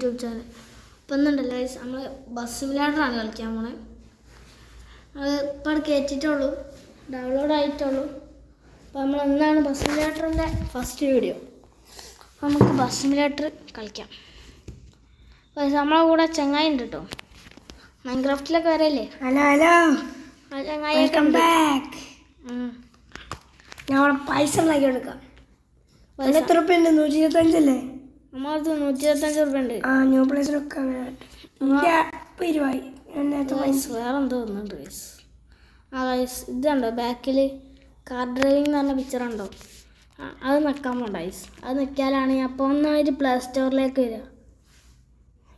YouTube channel. ഇപ്പം ഒന്നുണ്ടല്ലോ guys, നമ്മൾ bus സിമുലേറ്ററാണ് കളിക്കാൻ പോണേ. അത് ഇപ്പം കയറ്റിയിട്ടുള്ളൂ, ഡൗൺലോഡ് ആയിട്ടുള്ളൂ. അപ്പോൾ നമ്മൾ എന്നാണ് ബസ് സിമുലേറ്ററിൻ്റെ ഫസ്റ്റ് വീഡിയോ. അപ്പോൾ നമുക്ക് ബസ് സിമുലേറ്റർ കളിക്കാം. നമ്മളെ കൂടെ ചങ്ങായി ഉണ്ട് കേട്ടോ, മൈൻക്രാഫ്റ്റിലൊക്കെ വരല്ലേ. ഹലോ ഹലോ, ചങ്ങായി വെൽക്കം ബാക്ക്. ഞാൻ പൈസ ഉണ്ടാക്കി എടുക്കാം. എത്ര രൂപ ഉണ്ട്? 125 നമ്മളടുത്ത് 125 രൂപ ഉണ്ട്. ന്യൂ പ്ലേസിലൊക്കെ വേറെ എന്തോ ഒന്നുണ്ട് ഗൈസ്. ഗൈസ് ഇതുണ്ടോ ബാക്കിൽ കാർ ഡ്രൈവിംഗ് എന്ന് പറഞ്ഞ പിക്ചർ ഉണ്ടോ? അത് നിൽക്കാൻ പോണ്ട ഗൈസ്. അത് നിൽക്കാലാണ് അപ്പോൾ ഒന്നായിട്ട് പ്ലേ സ്റ്റോറിലേക്ക് വരിക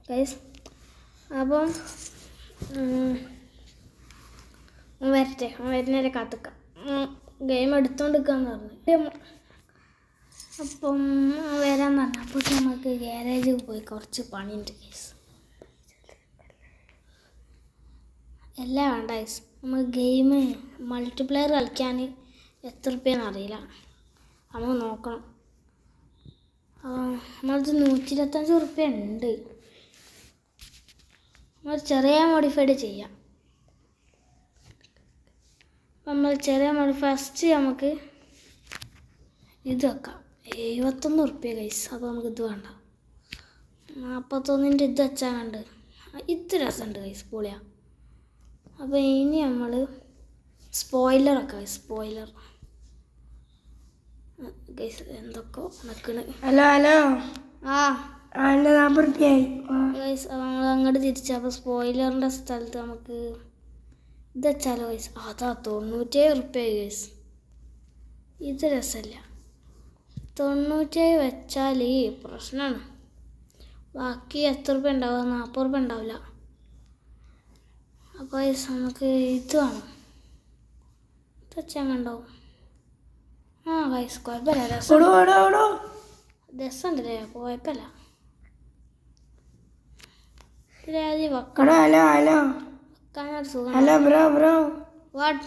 ഗൈസ്. അപ്പം വരട്ടെ, വരുന്നവരെ കാത്തിക്കാം. ഗെയിം എടുത്തോണ്ടിരിക്കാന്ന് പറഞ്ഞു. അപ്പം വരാൻ പറഞ്ഞു. അപ്പോൾ നമുക്ക് ഗ്യാരേജിൽ പോയി കുറച്ച് പണിയുണ്ട് ഗൈസ്. എല്ലാം വേണ്ട ഗൈസ്. നമുക്ക് ഗെയിം മൾട്ടിപ്ലെയർ കളിക്കാൻ എത്ര രൂപയെന്ന് അറിയില്ല, നമുക്ക് നോക്കണം. നമ്മളത് 125 രൂപ ഉണ്ട്. നമ്മൾ ചെറിയ മോഡിഫൈഡ് ചെയ്യാം. നമ്മൾ ചെറിയ ഫസ്റ്റ് നമുക്ക് ഇത് വെക്കാം. 71 രൂപ ഗൈസ്. അപ്പോൾ നമുക്ക് ഇത് വേണ്ട. 41 ഇത് വെച്ചാൽ കണ്ട് ഇത് രസമുണ്ട് ഗൈസ്, പൊളിയാ. അപ്പോൾ ഇനി നമ്മൾ സ്പോയിലർ വെക്കാം. സ്പോയിലർ ഗൈസ് എന്തൊക്കെ നിൽക്കണ്. ഹലോ ഹലോ, എൻ്റെ 40 രൂപയായി ഗൈസ്. നമ്മൾ അങ്ങോട്ട് തിരിച്ചാൽ അപ്പോൾ സ്പോയിലറിൻ്റെ സ്ഥലത്ത് നമുക്ക് ഇത് വെച്ചാലോ ഗൈസ്. അതാ 97 രൂപ ഗൈസ്. ഇത് രസമില്ല. 97 വെച്ചാൽ പ്രശ്നമാണ്. ബാക്കി എത്ര രൂപ ഉണ്ടാവുക? 40 രൂപ ഉണ്ടാവില്ല. അപ്പോൾ ഗൈസ് നമുക്ക് ഇത് വേണം. ഇത് വെച്ചാൽ ഉണ്ടാവും. ഗൈസ് കുഴപ്പമില്ല, രസമുണ്ടല്ലേ, കുഴപ്പമില്ല. ഇതിലാദ്യം വെക്കണം. വെക്കാനൊരു സുഖം. Hello bro bro, what?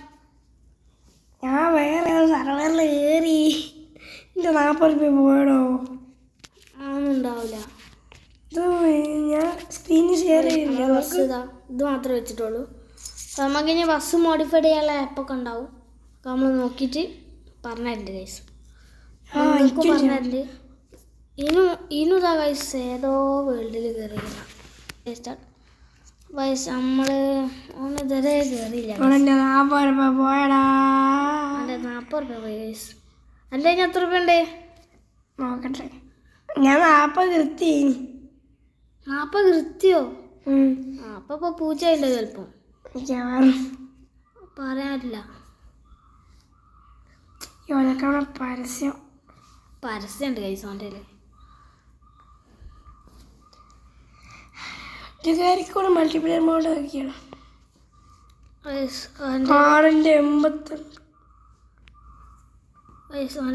ഞാൻ വേറെ സർവറിൽ കയറി. എൻ്റെ 40 രൂപ പോയടോ. അതൊന്നും ഉണ്ടാവില്ല. ഇത് ഞാൻ സ്ക്രീനിൽ ഷെയർ ചെയ്യില്ല. ബസ് ഇത് മാത്രമേ വെച്ചിട്ടുള്ളൂ. അപ്പോൾ നമുക്കിനി ബസ് മോഡിഫൈ ചെയ്യാനുള്ള ആപ്പൊക്കെ ഉണ്ടാവും. അപ്പോൾ നമ്മൾ നോക്കിയിട്ട് പറഞ്ഞിട്ടുണ്ട് ഗൈസ്. പറഞ്ഞിട്ടുണ്ട്. ഇതാ ഗൈസ് ഏതോ വേൾഡിൽ കയറിയില്ല വയസ്സ്. നമ്മൾ ഇതുവരെ കയറിയില്ല. 40 രൂപ പോയടാ. അതെ 40 രൂപ പോയി ഗൈസ്. എൻ്റെ കഴിഞ്ഞ എത്ര രൂപ ഉണ്ട് നോക്കട്ടെ. ഞാൻ 40 കൃത്യ. 40 കൃത്യോ? അപ്പോൾ പൂച്ച ഉണ്ട് ചിലപ്പോൾ, പറയാൻ പറ്റില്ല. പരസ്യം ഉണ്ട് കൈസ് അവൻ്റെ കൂടെ മൾട്ടിപ്ലെയർ മോഡ് ആക്കിയാണ്. അവൻ്റെ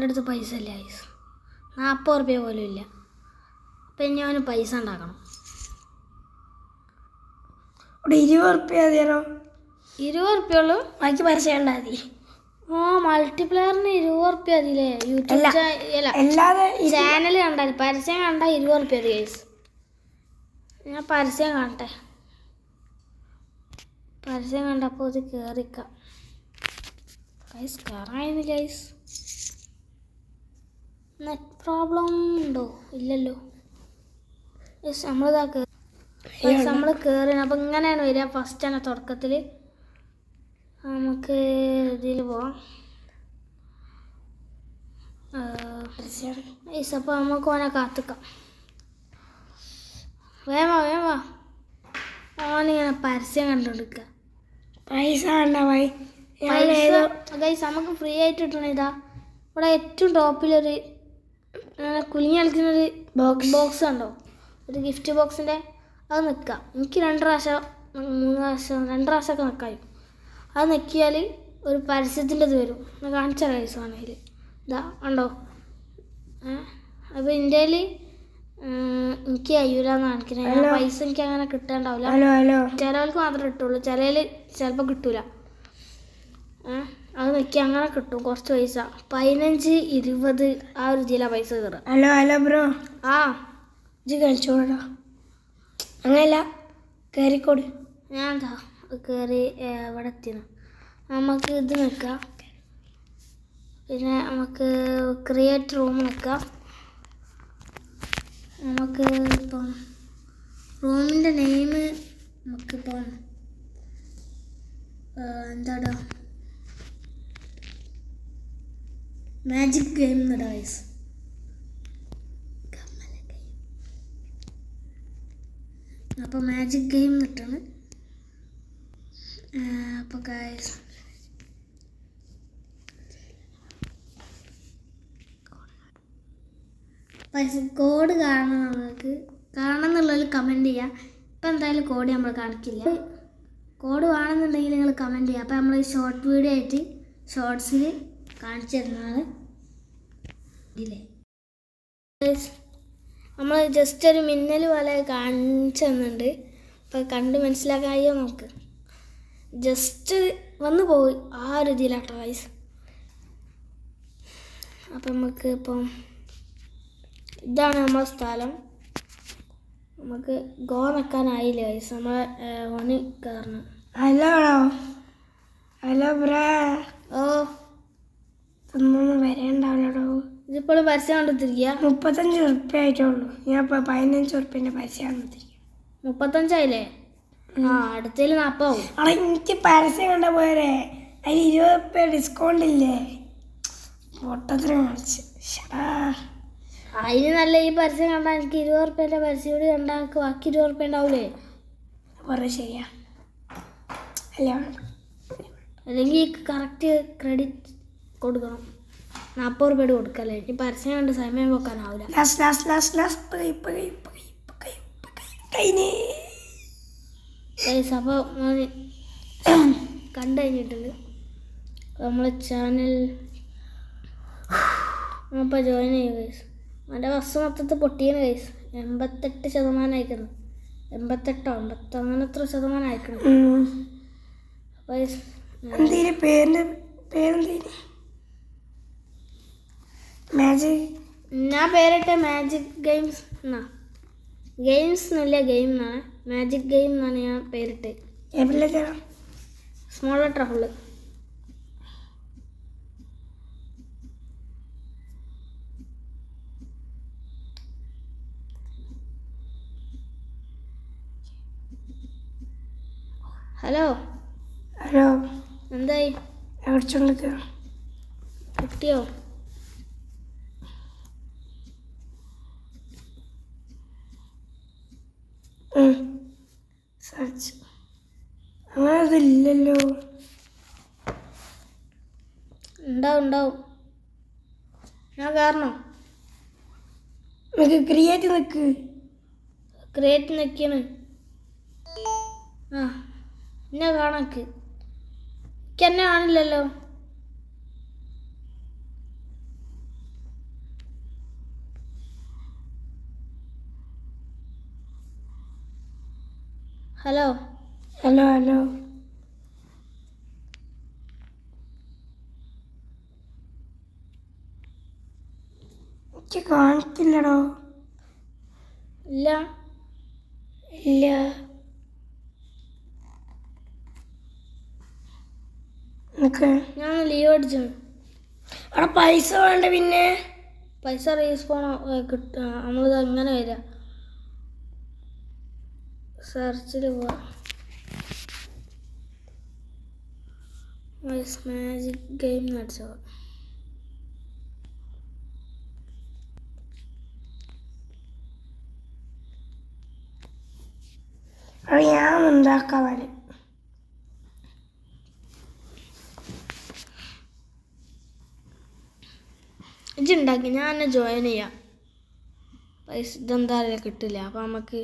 അടുത്ത് പൈസ ഇല്ല ഗൈസ്. 40 രൂപ പോലും ഇല്ല. അപ്പം ഇനി അവന് പൈസ ഉണ്ടാക്കണം. 20 രൂപ മതിയാലോ? 20 രൂപ ഉള്ളൂ. ബാക്കി പരസ്യം ഉണ്ടാ മതി. മൾട്ടിപ്ലെയറിന് 20 രൂപ മതിയില്ലേ? യൂട്യൂബ് ചാനൽ കണ്ടാൽ പരസ്യം കണ്ടാൽ 20 രൂപ മതി ഗൈസ്. ഞാൻ പരസ്യം കാണട്ടെ. പരസ്യം കണ്ടപ്പോൾ ഇത് കയറിക്കാം ഗൈസ്. കയറായിരുന്നു ഗൈസ്. നെറ്റ് പ്രോബ്ലം ഉണ്ടോ? ഇല്ലല്ലോ ഗൈസ്. നമ്മൾ കയറി. അപ്പം ഇങ്ങനെയാണ് വരിക. ഫസ്റ്റ് തന്നെ തുടക്കത്തിൽ നമുക്ക് ഇതിൽ പോവാം ഗൈസ്. അപ്പോൾ നമുക്ക് ഓനെ കാത്തിക്കാം. വേവാ ഓനിങ്ങനെ പരസ്യം കണ്ടുകൊടുക്കുക. പൈസ ഗൈസ് നമുക്ക് ഫ്രീ ആയിട്ട് കിട്ടണ ഇതാ. ഇവിടെ ഏറ്റവും ടോപ്പിലൊരു കുലുങ്ങി കളിക്കുന്നൊരു ബോക്സ് ഉണ്ടോ, ഒരു ഗിഫ്റ്റ് ബോക്സിൻ്റെ. അത് നിൽക്കുക. എനിക്ക് 2 പ്രാവശ്യം 3 പ്രാവശ്യം 2 പ്രാവശ്യമൊക്കെ നിൽക്കായി. അത് നിൽക്കിയാൽ ഒരു പരസ്യത്തിൻ്റെ ഇത് വരും. കാണിച്ച ഗൈസ് ആണെങ്കിൽ ഇതാ ഉണ്ടോ. അപ്പോൾ ഇന്ത്യയിൽ എനിക്ക് കഴിയൂലെന്ന് കാണിക്കുന്നത്. പൈസ എനിക്ക് അങ്ങനെ കിട്ടാണ്ടാവില്ല. ചിലവർക്ക് മാത്രമേ കിട്ടുള്ളൂ, ചിലപ്പോൾ കിട്ടൂല. അത് നിൽക്കി അങ്ങനെ കിട്ടും കുറച്ച് പൈസ. 15, 20 ആ ഒരു ഇതിലാണ് പൈസ കയറുക. Hello bro. ഇജ്ജ് കളിച്ചോടാ. അങ്ങനെയല്ല, കയറിക്കോട്. ഞാൻ കയറി ഇവിടെ എത്തിയാണ്. നമുക്ക് ഇത് നിൽക്കാം. പിന്നെ നമുക്ക് ക്രിയേറ്റ് റൂം നിൽക്കാം. നമുക്ക് ഇപ്പം റൂമിൻ്റെ നെയിം നമുക്കിപ്പം എന്താടാ മാജിക് ഗെയിം എന്നിടാ ഗൈസ്. അപ്പോൾ മാജിക് ഗെയിം എന്നിട്ടാണ്. അപ്പോൾ ഗൈസ് കോഡ് കാണണം, നമുക്ക് കാണണം എന്നുള്ളതിൽ കമൻറ്റ് ചെയ്യുക. ഇപ്പം എന്തായാലും കോഡ് നമ്മൾ കാണിക്കില്ല. കോഡ് വേണമെന്നുണ്ടെങ്കിൽ നിങ്ങൾ കമൻറ്റ് ചെയ്യുക. അപ്പോൾ നമ്മൾ ഷോർട്ട് വീഡിയോ ആയിട്ട് ഷോർട്സിൽ കാണിച്ചു തരുന്നതാണ്. ഇല്ലേ നമ്മൾ ജസ്റ്റ് ഒരു മിന്നൽ പോലെ കാണിച്ചു തന്നുണ്ട്. അപ്പോൾ കണ്ട് മനസ്സിലാക്കാൻ കഴിയോ നമുക്ക്? ജസ്റ്റ് വന്നു പോയി ആ ഒരു ഇതിലാട്ടോ ഗൈസ്. അപ്പം നമുക്ക് ഇപ്പം ഇതാണ് നമ്മളെ സ്ഥലം. നമുക്ക് ഗോ നിൽക്കാനായില്ല ഗൈസ്. നമ്മളെ ഓന് കയറണം. ഹലോ ഹലോ ബ്രാ. ഓ ഒന്നും വരേണ്ടാവല്ലോ. ഇതിപ്പോഴും പരസ്യം കണ്ടെത്തിരിക്കുക. 35 ഉറുപ്പ്യ ആയിട്ടുള്ളൂ. ഞാൻ ഇപ്പോൾ 15 ഉറുപ്പ്യൻ്റെ പരസ്യം കണ്ടെത്തിരിക്കുക. 35 ആ അടുത്തതിൽ 40 ആവും. അവിടെ എനിക്ക് പരസ്യം കണ്ട പോരെ, അതിൽ 20 ഉറുപ്പ്യ ഡിസ്കൗണ്ട് ഇല്ലേ? പൊട്ടത്തിന് കാണിച്ച്. അതിന് നല്ല ഈ പരസ്യം കണ്ടാൽ എനിക്ക് 20 ഉറുപ്പ്യൻ്റെ പരസ്യം കൂടി കണ്ടാൽ എനിക്ക് ബാക്കി 20 ഉറുപ്പ്യ ഉണ്ടാവില്ലേ? കുറേ ശരിയാ അല്ല, അല്ലെങ്കിൽ കറക്റ്റ് ക്രെഡിറ്റ് കൊടുക്കണം. 40 ഉറുപ്പ്യ കൊടുക്കല്ലേ? ഈ പരസ്യം കണ്ട് സമയം വെക്കാനാവില്ല. അപ്പോൾ കണ്ടു കഴിഞ്ഞിട്ടുണ്ട്. നമ്മളെ ചാനൽ അപ്പോൾ ജോയിൻ ചെയ്യും ഗൈസ്. എൻ്റെ ബസ് മൊത്തത്തിൽ പൊട്ടിയാണ് ഗൈസ്. 88% അയക്കുന്നു. 88 അങ്ങനെ എത്ര ശതമാനം അയക്കണം. അപ്പോൾ ഞാൻ പേരിട്ട മാജിക് ഗെയിംസ് എന്നാ. ഗെയിംസ് എന്നല്ല, ഗെയിം എന്നാണ്. മാജിക് ഗെയിം എന്നാണ് ഞാൻ പേരിട്ട്. Small letter full. Hello hello, എന്തായി? കിട്ടിയോ? സെർച്ച് അങ്ങനെ അതില്ലല്ലോ. ഉണ്ടാവും. ഞാൻ കാരണം നമുക്ക് ക്രിയേറ്റ് നിൽക്കാണ്. ആ എന്നെ കാണാക്ക്. എന്നെ കാണില്ലല്ലോ. ഹലോ ഹലോ ഹലോ, എനിക്ക് കാണിക്കില്ലടോ. ഇല്ല ഇല്ല, ഞാൻ ലീവ് അടിച്ചു. അവിടെ പൈസ വേണ്ട. പിന്നെ പൈസ റീസ്പോൺ കിട്ടുക. നമ്മളിത് അങ്ങനെ വരിക. സെർച്ചിൽ പോവാം. മാജിക് ഗെയിം അടിച്ചോ. അവിടെ ഞാൻ ഉണ്ടാക്കാൻ വരും. ഇതുണ്ടാക്കി ഞാൻ എന്നെ ജോയിൻ ചെയ്യാം. പൈസ ഇതെന്താ അറിയില്ല, കിട്ടില്ല. അപ്പോൾ നമുക്ക്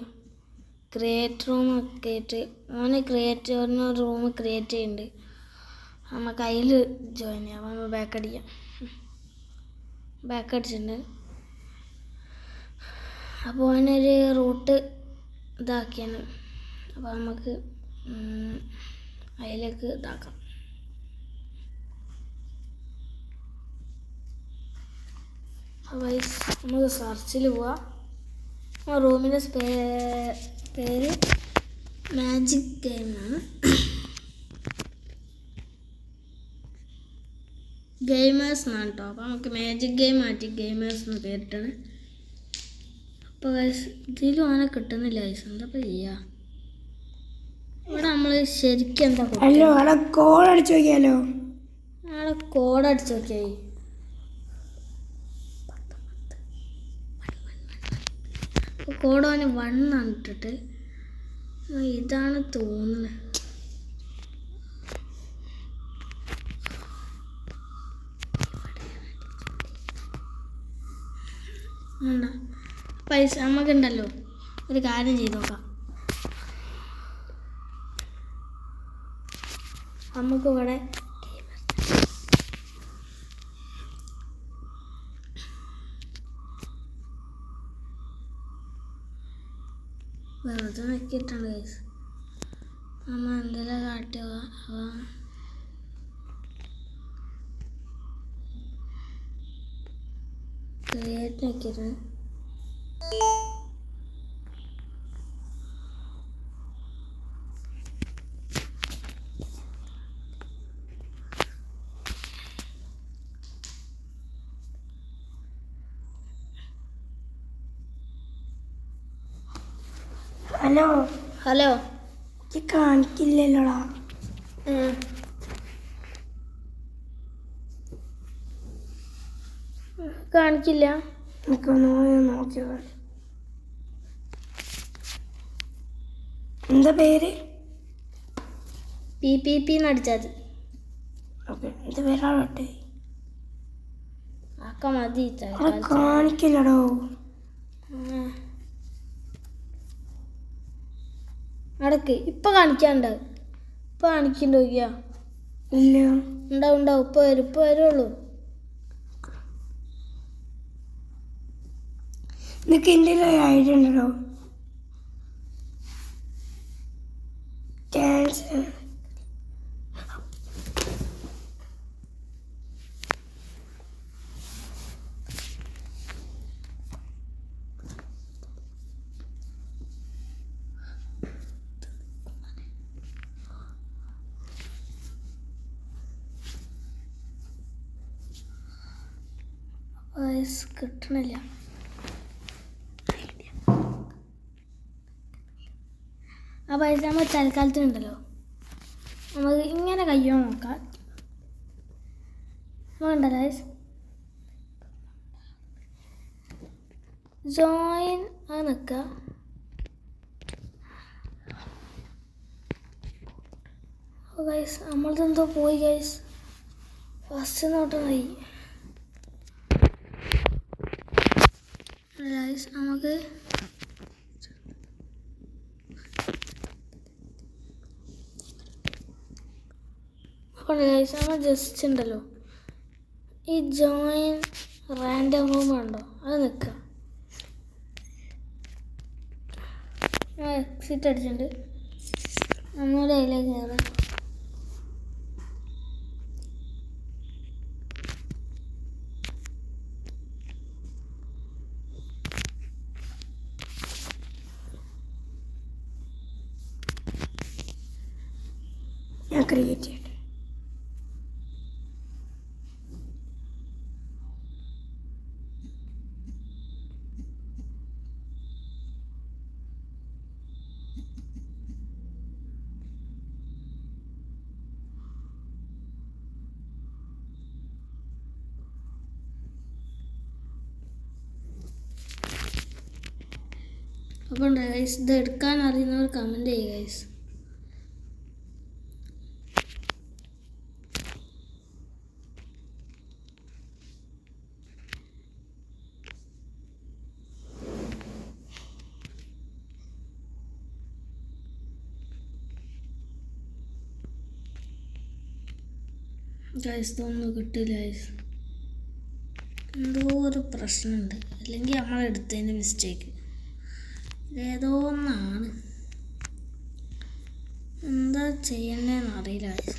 ക്രിയേറ്റ് റൂം ഒക്കെ ആയിട്ട് ഓന് ക്രിയേറ്ററിന് റൂം ക്രിയേറ്റ് ചെയ്യുന്നുണ്ട്. നമുക്ക് അതിൽ ജോയിൻ ചെയ്യാം. അപ്പോൾ നമ്മൾ ബാക്ക് അടിക്കാം. ബാക്ക് അടിച്ചിട്ടുണ്ട്. അപ്പോൾ ഓനൊരു റൂട്ട് ഇതാക്കിയാണ്. അപ്പോൾ നമുക്ക് അതിലേക്ക് ഇതാക്കാം. അപ്പോൾ നമുക്ക് സെർച്ചിൽ പോവാം. റൂമിൻ്റെ പേര് മാജിക് ഗെയിമാണ്. ഗെയിമേഴ്സ് എന്നാണ് കേട്ടോ. അപ്പോൾ നമുക്ക് മാജിക് ഗെയിം മാറ്റി ഗെയിമേഴ്സ് എന്ന് പേരിട്ടാണ്. അപ്പോൾ ഗൈസ് ഇതിലും അങ്ങനെ കിട്ടുന്നില്ല ഗൈസ്. എന്താ ചെയ്യുക? ഇവിടെ നമ്മൾ ശരിക്കും എന്താ ഹലോ അവിടെ കോഡ് അടിച്ചു നോക്കിയാലോ? അവിടെ കോഡ് അടിച്ചു നോക്കിയായി. കോഡ് അവന് 1 ആണ് ഇട്ടിട്ട്. ഇതാണ് തോന്നുന്നത്. പൈസ നമുക്കുണ്ടല്ലോ, ഒരു കാര്യം ചെയ്ത് നോക്കാം. നമുക്കിവിടെ വെറുതെ നോക്കിയിട്ടുണ്ട് ഗൈസ്. നമ്മൾ എന്തെല്ലാം കാട്ടുക. ക്രിയേറ്റ് നോക്കിയിട്ട് ഹലോ ഹലോ കാണിക്കില്ലല്ലോടാ. കാണിക്കില്ല. എനിക്കൊന്ന് നോക്കിയോ. എന്താ പേര്? PPP എന്നടിച്ചാൽ മതി. ഓക്കെ, ഇത് പേരാളട്ടെ. ആക്ക മതി. കാണിക്കില്ലടോ. അടക്ക് ഇപ്പം കാണിക്കാണ്ടാവും. ഇപ്പം കാണിക്കണ്ട നോക്കിയാ? ഇല്ല. ഉണ്ടാവും. ഇപ്പം വരുള്ളൂ. നിനക്ക് എൻ്റെ ഒരു ഐഡിയ ഉണ്ടല്ലോ. ക്യാൻസർ കിട്ടണില്ല. ആ പൈസ നമ്മൾ തൽക്കാലത്തിനുണ്ടല്ലോ, നമുക്ക് ഇങ്ങനെ കയ്യോ നോക്കാം. നമുക്കുണ്ടല്ലോ ജോയിൻ അത് നിൽക്കുക. ഗൈസ് നമ്മളതെന്തോ പോയി ഗൈസ്. First നോട്ടായി guys. നമുക്ക് അപ്പോൾ ഗൈസ് നമ്മൾ ജസ്റ്റ് ഉണ്ടല്ലോ ഈ ജോയിൻ റാൻഡം റൂം ഉണ്ടോ അത് നിൽക്കുക. എക്സിറ്റ് അടിച്ചിട്ടുണ്ട്. ഒന്നുകൂടെ അതിലേക്ക് കയറാം. ഞാൻ ക്രിയേറ്റ് ചെയ്യട്ടെ. അപ്പോൾ ഗൈസ് ഇത് എടുക്കാൻ അറിയുന്നവർ കമൻറ്റ് ചെയ്യുക ഗൈസ്. ഗൈസ് ഇതൊന്നും കിട്ടില്ല ഗൈസ്. എന്തോ ഒരു പ്രശ്നമുണ്ട്. അല്ലെങ്കിൽ നമ്മളെടുത്തതിൻ്റെ മിസ്റ്റേക്ക്. ഏതോ ഒന്നാണ്. എന്താ ചെയ്യണ്ടേന്ന് അറിയില്ല ഗൈസ്.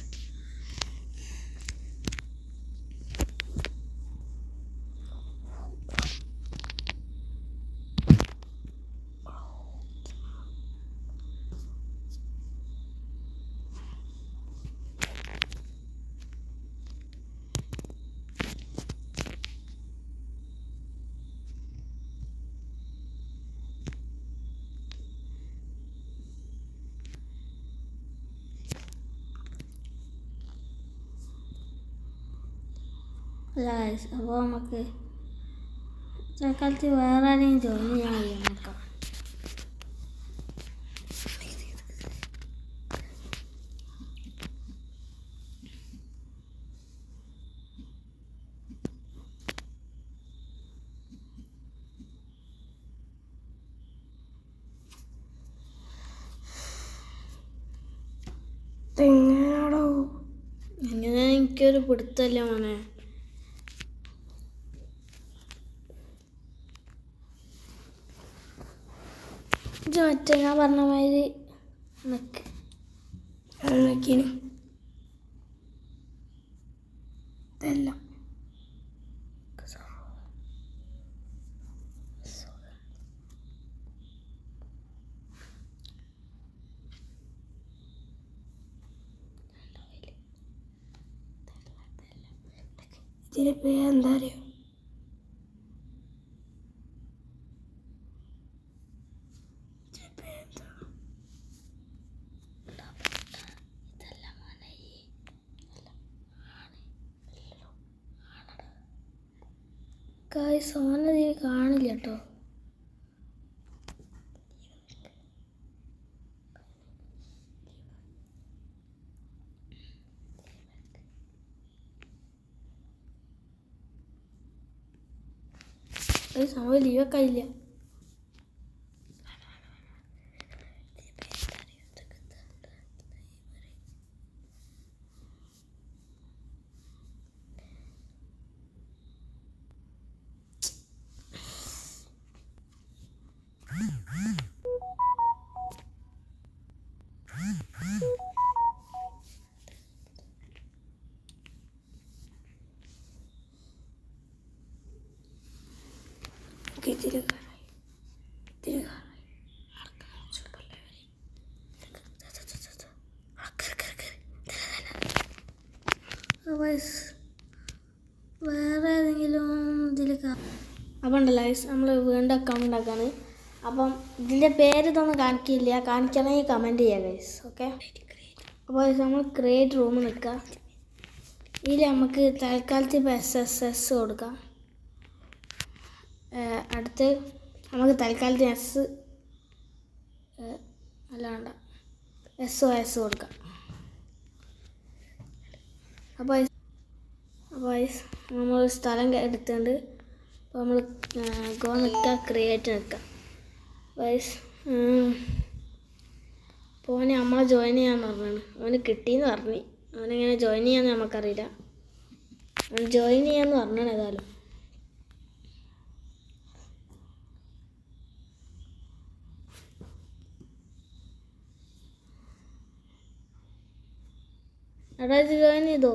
ഗൈസ് അപ്പോൾ നമുക്ക് തൽക്കാലത്ത് വേറെ ആരെയും ജോയിൻ ചെയ്യാൻ കഴിയും നോക്കാം. എങ്ങനെയാണോ എങ്ങനെ എനിക്കൊരു പിടുത്തല്ല മോനെ. ഇത് മറ്റേ ഞാൻ പറഞ്ഞ മാതിരി നിൽക്ക് നോക്കിന് ഇതെല്ലാം ഇതിൻ്റെ പേരെന്താ അറിയോ? ഗൈസ് ഓനതിൽ കാണില്ല കേട്ടോ. സമയം ലീവൊക്കെ ഇല്ല. വേറെ ഏതെങ്കിലും ഇതിൽ അപ്പം ഉണ്ടല്ലോ ഗൈസ് നമ്മൾ വീണ്ടും അക്കൗണ്ട് ഉണ്ടാക്കാണ്. അപ്പം ഇതിൻ്റെ പേര് ഇതൊന്നും കാണിക്കില്ല, കാണിക്കണമെങ്കിൽ കമൻറ്റ് ചെയ്യുക ഗൈസ്. ഓക്കെ അപ്പോൾ നമ്മൾ ക്രിയേറ്റ് റൂം നിൽക്കുക. ഇതിൽ നമുക്ക് തൽക്കാലത്ത് ഇപ്പോൾ SSS കൊടുക്കാം. അടുത്ത് നമുക്ക് തൽക്കാലത്ത് അല്ലാണ്ട SOS കൊടുക്കാം. അപ്പോൾ നമ്മൾ സ്ഥലം എടുത്തുകൊണ്ട് അപ്പോൾ നമ്മൾ ഗോ നിൽക്കുക, ക്രിയേറ്റ് നിൽക്കുക. വൈസ് അപ്പോൾ ഓന് നമ്മളെ ജോയിൻ ചെയ്യാന്ന് പറഞ്ഞാണ്. അവന് കിട്ടിയെന്ന് പറഞ്ഞു. അവനെങ്ങനെ ജോയിൻ ചെയ്യാന്ന് നമുക്കറിയില്ല. അവൻ ജോയിൻ ചെയ്യാന്ന് പറഞ്ഞാണ്. ഏതായാലും എടാ ഇത് ജോയിൻ ചെയ്തോ?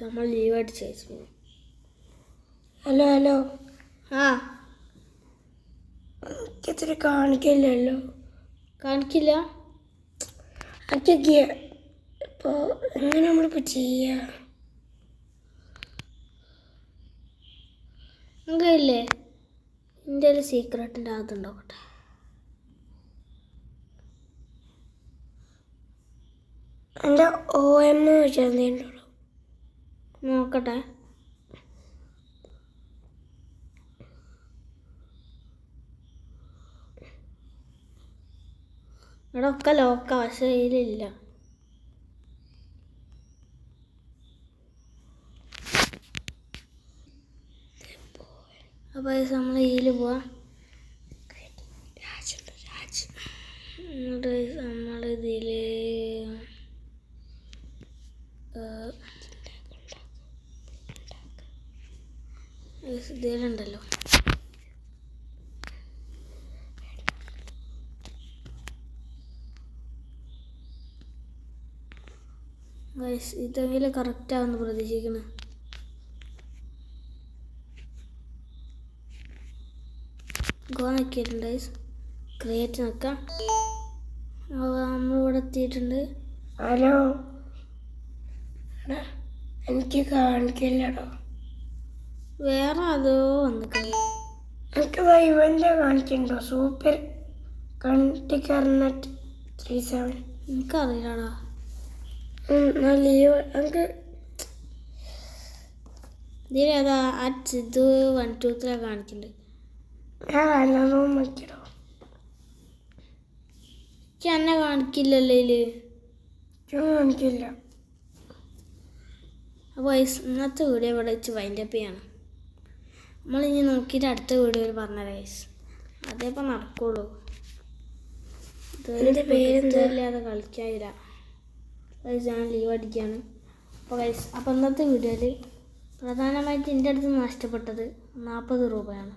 നമ്മൾ ലീവ് അടിച്ചു. ഹലോ ഹലോ ആ എനിക്കത്ര കാണിക്കില്ലല്ലോ. കാണിക്കില്ല? അതൊക്കെ ഇപ്പോൾ എങ്ങനെ നമ്മളിപ്പോൾ ചെയ്യുക? നമുക്കില്ലേ എൻ്റെ ഒരു സീക്രട്ടിൻ്റെ അകത്തുണ്ടാവട്ടെ. എൻ്റെ OM വെച്ചെന്തെങ്കിലും നോക്കട്ടെ. ഇവിടെ ഒക്കെ ലോക്ക, പക്ഷേ ഇതിലില്ല. അപ്പോൾ നമ്മൾ ഇതിൽ പോവാം. നമ്മളിതിൽ ഇതിലുണ്ടല്ലോ ഗൈസ്, ഇതെങ്കിലും കറക്റ്റാണെന്ന് പ്രതീക്ഷിക്കണം. ഗോ നോക്കിയിട്ടുണ്ട് ഗൈസ്, ക്രിയേറ്റ് നോക്കാം. നമ്മളിവിടെ എത്തിയിട്ടുണ്ട്. ഹലോ എടാ എനിക്ക് കാണിക്കില്ലടോ. വേറെ അതോ വന്നിട്ടുണ്ട്. എനിക്ക് ഇവൻ്റെ കാണിക്കണ്ടോ? സൂപ്പർ കണ്ടിക്കർണറ്റ് 37. എനിക്കറിയില്ലടാ. ലീവ് നമുക്ക് ഇതിലേതാ ഇത് 1 2 3 കാണിക്കുന്നുണ്ട്. ഞാൻ നല്ലോണം നോക്കിയോ എന്നെ കാണിക്കില്ലല്ലോ ഇതില്. കാണിക്കില്ല. അപ്പോൾ ഇന്നത്തെ വീഡിയോ ഇവിടെ വെച്ച് വൈൻഡപ്പ് ചെയ്യാണ്. നമ്മളിനി നോക്കിയിട്ട് അടുത്ത വീഡിയോയിൽ പറഞ്ഞുതരാം ഗൈസ്. അതേപ്പോൾ നടക്കുള്ളൂ. എൻ്റെ പേരെന്താ? ഇല്ലാതെ കളിക്കാനില്ല ഗൈസ്. ഞാൻ ലീവ് അടിക്കുകയാണ്. അപ്പോൾ ഇന്നത്തെ വീഡിയോയിൽ പ്രധാനമായിട്ട് എൻ്റെ അടുത്ത് നിന്ന് നഷ്ടപ്പെട്ടത് 40 രൂപയാണ്.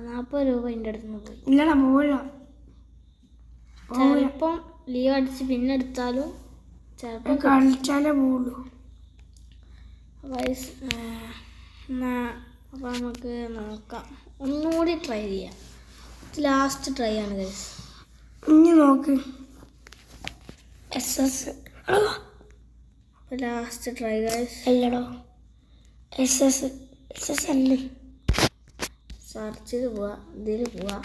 40 രൂപ എൻ്റെ അടുത്ത് നിന്ന് പോയി. ഇല്ലടാ പോവില്ല. ചിലപ്പം ലീവ് അടിച്ച് പിന്നെ എടുത്താലും ചിലപ്പം കളിച്ചാലേ പോവുള്ളൂ. ഗൈസ് അപ്പോൾ നമുക്ക് നോക്കാം. ഒന്നുകൂടി ട്രൈ ചെയ്യാം. ലാസ്റ്റ് ട്രൈ ആണ് ഗൈസ്. ഇനി നോക്ക്. SS അപ്പോൾ ലാസ്റ്റ് ട്രൈ ഗൈസ്. അല്ലടോ SS അല്ലേ. സെർച്ച് ചെയ്ത് പോവാ. ഇതിൽ പോവാ.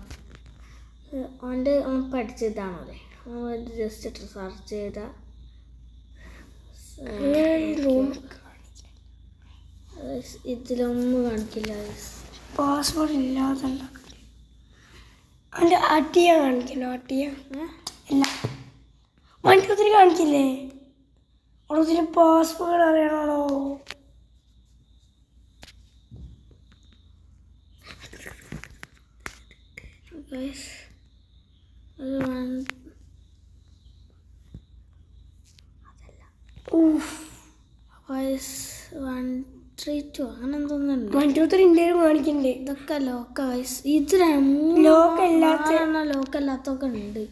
ഓൻ പഠിച്ചതാണോ അല്ലേ. ജസ്റ്റ് സെർച്ച് ചെയ്താൽ ഇതിലൊന്നും കാണിക്കില്ല ഗൈസ്. പാസ്വേഡ് ഇല്ലാതെ അതിൻ്റെ അട്ടിയ കാണിക്കണോ? അട്ടിയ ഇല്ല. 1 2 3 കാണിക്കില്ലേ? അവിടെ ഇതിന് പാസ്വേഡ് അറിയണോ? ഗൈസ് ഗൈസ് 1 3 2 അങ്ങനെ എന്തോന്നുണ്ട്. 1 2 3 ഇന്ത്യയിലും കാണിക്കണ്ടേ? ഇതൊക്കെ ലോക്ക ഗൈസ്. ഇത് ലോക്കല്ലാത്തൊക്കെ ഉണ്ട്.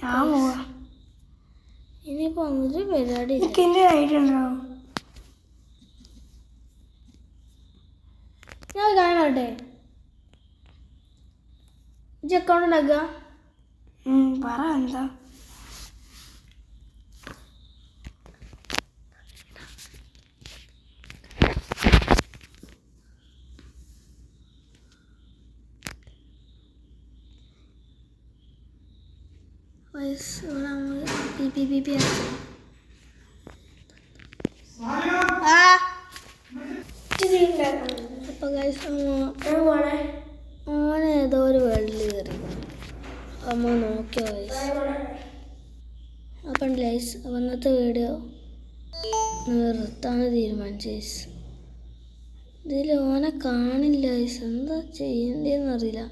ഞാൻ പോവാ. ഇനിയിപ്പോൾ ഒരു പരിപാടി എനിക്ക് എൻ്റെ ഐഡിയ ഉണ്ടാവും. ഞാൻ കാണട്ടെ. ഇജ്ജ് അക്കൗണ്ട് ഉണ്ടാക്കുക. പറ എന്താ? അപ്പോൾ ഗൈസ് ഓൻ ഏതോ ഒരു വേൾഡിൽ കയറി നമ്മൾ നോക്കിയോ ഗൈസ്. അപ്പം ഗൈസ് ഇന്നത്തെ വീഡിയോ നിർത്താൻ തീരുമാനിച്ചു ഗൈസ്. ഇതിൽ ഓനെ കാണില്ല ഗൈസ്. എന്താ ചെയ്യേണ്ടതെന്നറിയില്ല.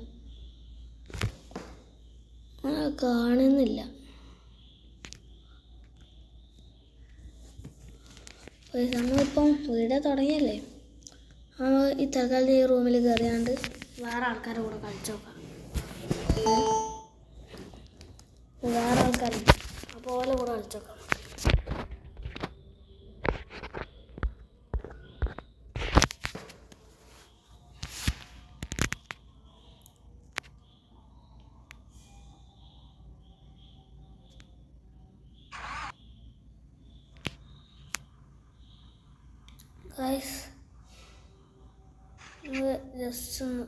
ഓനെ കാണുന്നില്ല. നമ്മളിപ്പം വീഡിയോ തുടങ്ങിയല്ലേ. ഈ തൽക്കാലം ഈ റൂമിൽ കയറിയാണ്ട് വേറെ ആൾക്കാരുടെ കൂടെ കളിച്ചു നോക്കാം. വേറെ ആൾക്കാർ അപ്പോൾ ഓലെ കൂടെ കളിച്ചു നോക്കാം. ഗൈസ് ജസ്റ്റ് ഒന്ന്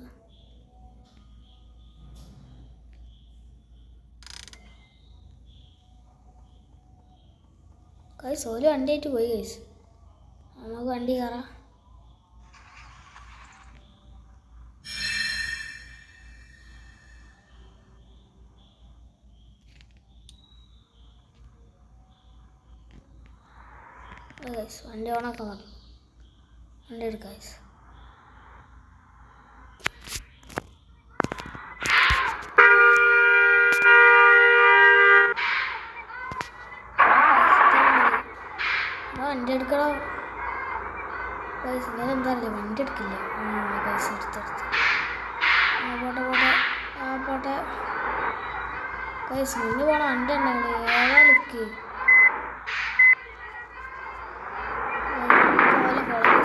ഗൈസ് ഒരു വണ്ടിയായിട്ട് പോയി ഗൈസ്. നമുക്ക് വണ്ടി കയറാം. ഗൈസ് വണ്ടി ഓണാക്കാൻ പറഞ്ഞു. വണ്ടി എടുക്കാം ഗൈസ്. വണ്ടി എടുക്കണോ ഗൈസ്? ഇങ്ങനെ എന്താണല്ലേ വണ്ടി എടുക്കില്ല. ഗൈസ് എടുത്തെടുത്ത് പോട്ടെ ഗൈസ്. മുന്നേ പോണ വണ്ടി ഉണ്ടെങ്കിൽ ഏതാ ലുക്ക്.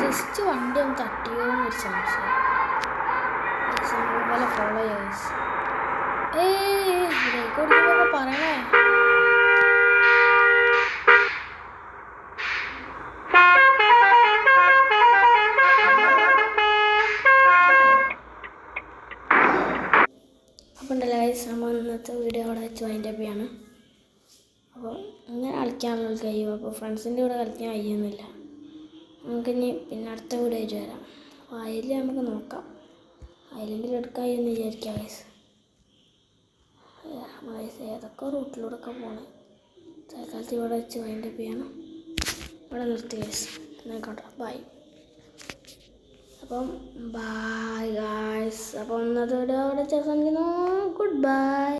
ജസ്റ്റ് വണ്ടി ഒന്ന് തട്ടിയോ എന്നൊരു സംശയം. പോലെ ഫോളോ ഗൈസ്. ബ്രേക്ക് ഓടിക്കുമ്പോൾ പറയണേ. അപ്പം ഉണ്ടല്ലോ ഗൈസ് നമ്മൾ ഇന്നത്തെ അങ്ങനെ കളിക്കാനുള്ള കഴിയും. അപ്പോൾ ഫ്രണ്ട്സിൻ്റെ കൂടെ കളിക്കാൻ കഴിയുന്നില്ല. നമുക്കിനി പിന്നെ അടുത്ത വീഡിയോ ആയിട്ട് വരാം. അപ്പോൾ അതിൽ നമുക്ക് നോക്കാം. അതിലെങ്കിലും എടുക്കാമെന്ന് വിചാരിക്കാം ഗൈസ്. ഏതൊക്കെ റൂട്ടിലൂടെ ഒക്കെ പോകണം. തൽക്കാലത്ത് ഇവിടെ വെച്ച് വൈൻഡപ്പ് ചെയ്യണം. ഇവിടെ നിർത്തി ഗൈസ്. എന്നായിക്കോട്ടെ, ബൈ. അപ്പം ബൈ ഗൈസ്. അപ്പം ഇന്നത്തെ വീഡിയോ അവിടെ ചേർന്നിരിക്കുന്നു. Good bye.